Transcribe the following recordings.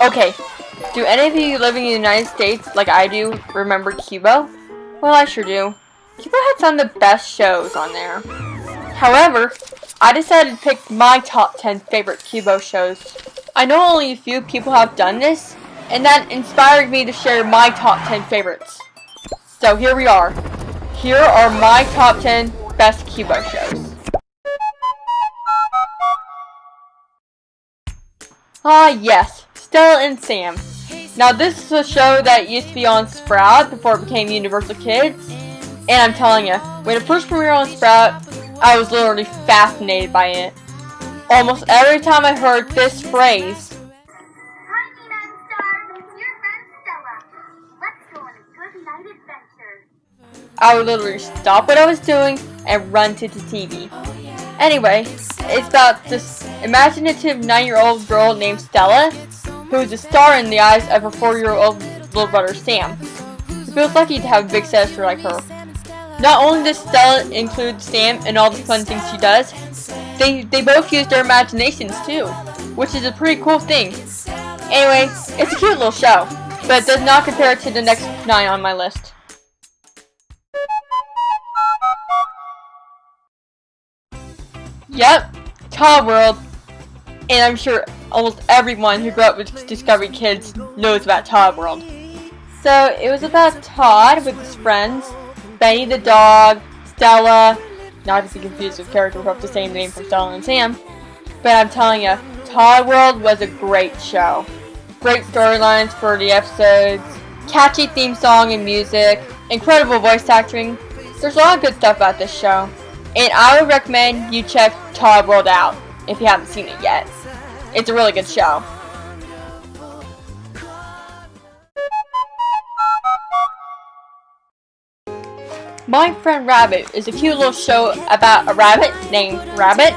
Okay, do any of you living in the United States, like I do, remember Qubo? Well, I sure do. Qubo had some of the best shows on there. However, I decided to pick my top 10 favorite Qubo shows. I know only a few people have done this, and that inspired me to share my top 10 favorites. So here we are. Here are my top 10 best Qubo shows. Ah yes, Stella and Sam. Now this is a show that used to be on Sprout before it became Universal Kids. And I'm telling you, when it first premiered on Sprout, I was literally fascinated by it. Almost every time I heard this phrase, Hi, Nina and Star. It's your friend Stella. Let's go on a good night adventure. I would literally stop what I was doing and run to the TV. Anyway, it's about this imaginative 9-year-old girl named Stella, who is a star in the eyes of her 4-year-old little brother Sam, who feels lucky to have a big sister like her. Not only does Stella include Sam in all the fun things she does, they both use their imaginations too, which is a pretty cool thing. Anyway, it's a cute little show, but it does not compare to the next 9 on my list. Yep, Todd World, and I'm sure almost everyone who grew up with Discovery Kids knows about Todd World. So it was about Todd with his friends, Benny the dog, Stella, not to be confused with characters who have the same name from Stella and Sam, but I'm telling you, Todd World was a great show. Great storylines for the episodes, catchy theme song and music, incredible voice acting. There's a lot of good stuff about this show, and I would recommend you check Todd World out if you haven't seen it yet. It's a really good show. My Friend Rabbit is a cute little show about a rabbit named Rabbit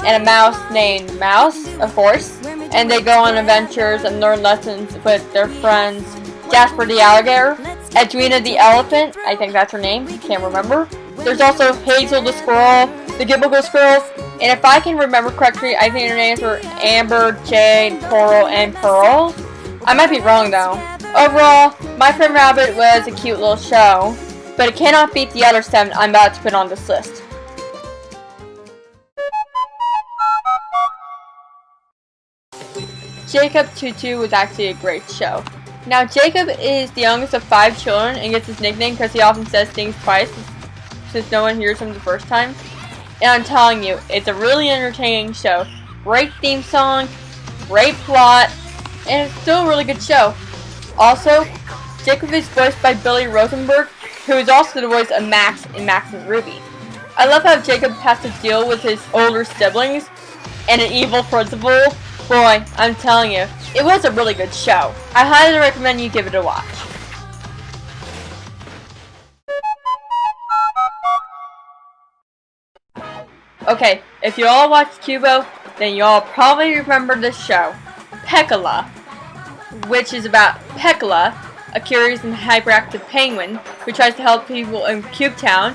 and a mouse named Mouse, of course, and they go on adventures and learn lessons with their friends Jasper the alligator, Edwina the elephant, I think that's her name, can't remember. There's also Hazel the squirrel, the Gibble squirrels, and if I can remember correctly, I think their names were Amber, Jade, Coral, and Pearl. I might be wrong though. Overall, My Friend Rabbit was a cute little show, but it cannot beat the other 7 I'm about to put on this list. Jacob Tutu was actually a great show. Now Jacob is the youngest of 5 children and gets his nickname because he often says things twice since no one hears him the first time. And I'm telling you, it's a really entertaining show. Great theme song, great plot, and it's still a really good show. Also, Jacob is voiced by Billy Rosenberg, who is also the voice of Max in Max and Ruby. I love how Jacob has to deal with his older siblings and an evil principal. Boy, I'm telling you, it was a really good show. I highly recommend you give it a watch. Okay, if you all watched Qubo, then you all probably remember this show, Pekala, which is about Pekala, a curious and hyperactive penguin who tries to help people in Cube Town,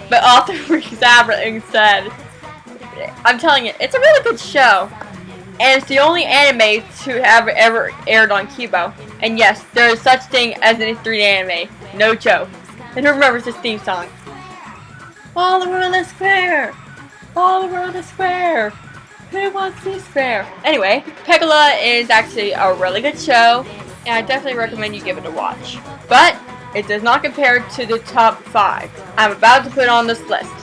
but often wreaks havoc instead. I'm telling you, it's a really good show. And it's the only anime to have ever aired on Qubo. And yes, there is such thing as an 3D anime. No joke. And who remembers this theme song? All the world is square! All the world is square! Who wants to be square? Anyway, Pekala is actually a really good show, and I definitely recommend you give it a watch. But it does not compare to the top 5 I'm about to put on this list.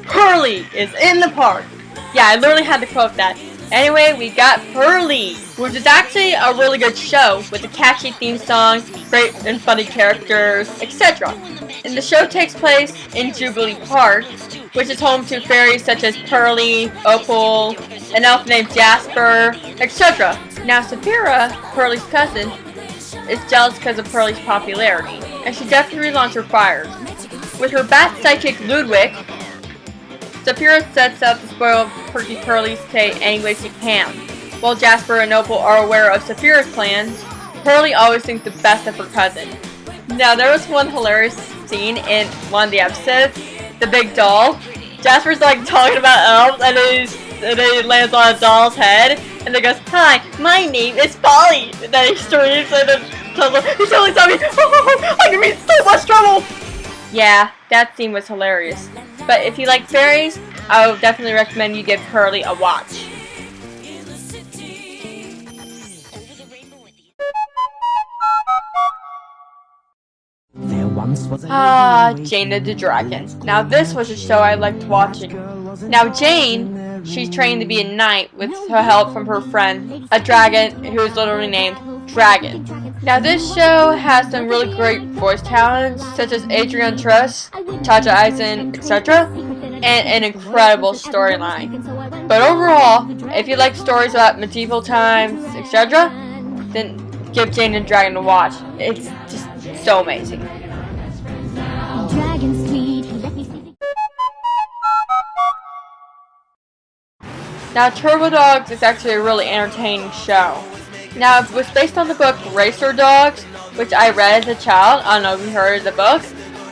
Pearly is in the park. Yeah, I literally had to quote that. Anyway, we got Pearly, which is actually a really good show with a catchy theme song, great and funny characters, etc. And the show takes place in Jubilee Park, which is home to fairies such as Pearly, Opal, an elf named Jasper, etc. Now Saphira, Pearly's cousin, is jealous because of Pearly's popularity, and she definitely relaunches her fires. With her bat psychic Ludwig, Saphira sets out to spoil Perky Pearly's fate any way she can. While Jasper and Opal are aware of Saphira's plans, Pearly always thinks the best of her cousin. Now there was one hilarious scene in one of the episodes, the big doll. Jasper's like talking about elves, and then he lands on a doll's head, and then goes, "Hi, my name is Polly." And then he screams, and then tells him, "He's totally saw me. Oh, I'm in so much trouble." Yeah, that scene was hilarious. But if you like fairies, I would definitely recommend you give Curly a watch. Jane the Dragon. Now this was a show I liked watching. Now Jane, she's trained to be a knight with her help from her friend, a dragon who is literally named Dragon. Now this show has some really great voice talents such as Adrian Truss, Chacha Eisen, etc. and an incredible storyline. But overall, if you like stories about medieval times, etc., then give Jane the Dragon a watch. It's just so amazing. Now, Turbo Dogs is actually a really entertaining show. Now, it was based on the book Racer Dogs, which I read as a child. I don't know if you heard of the book.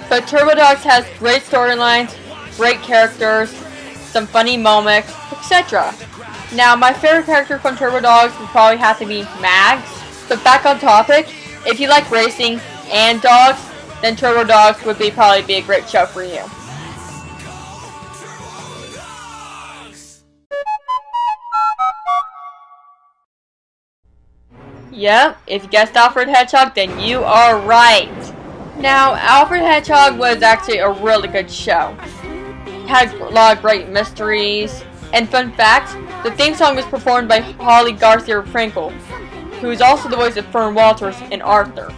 But Turbo Dogs has great storylines, great characters, some funny moments, etc. Now, my favorite character from Turbo Dogs would probably have to be Mags. But back on topic, if you like racing and dogs, then Turbo Dogs would probably be a great show for you. Yep, if you guessed Alfred Hedgehog, then you are right. Now, Alfred Hedgehog was actually a really good show. It had a lot of great mysteries. And fun fact, the theme song was performed by Holly Garcia Frankel, who is also the voice of Fern Walters in Arthur.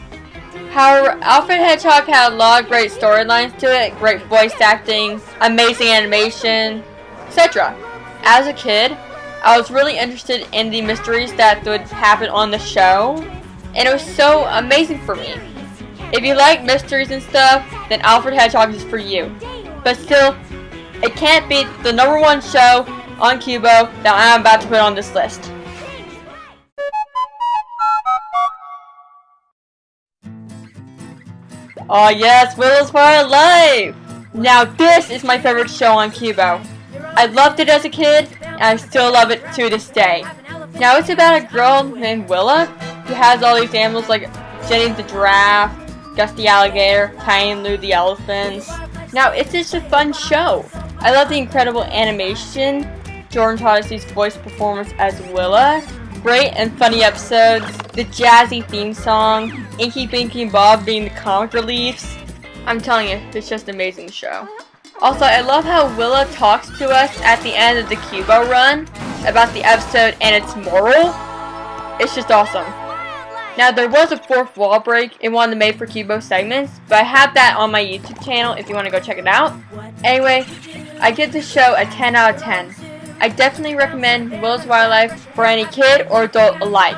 However, Alfred Hedgehog had a lot of great storylines to it, great voice acting, amazing animation, etc. As a kid, I was really interested in the mysteries that would happen on the show, and it was so amazing for me. If you like mysteries and stuff, then Alfred Hedgehog is for you. But still, it can't beat the #1 show on Qubo that I'm about to put on this list. Oh yes, Willow's Wild Life! Now this is my favorite show on Qubo. I loved it as a kid, and I still love it to this day. Now it's about a girl named Willa, who has all these animals like Jenny the giraffe, Gus the alligator, Tiny and Lou the elephants. Now it's just a fun show. I love the incredible animation, Jordan Todesey's voice performance as Willa, great and funny episodes, the jazzy theme song, Inky Pinky and Bob being the comic reliefs. I'm telling you, it's just an amazing show. Also, I love how Willa talks to us at the end of the Qubo run about the episode and its moral. It's just awesome. Now, there was a 4th wall break in one of the Made for Qubo segments, but I have that on my YouTube channel if you want to go check it out. Anyway, I give this show a 10 out of 10. I definitely recommend Willow's Wildlife for any kid or adult alike.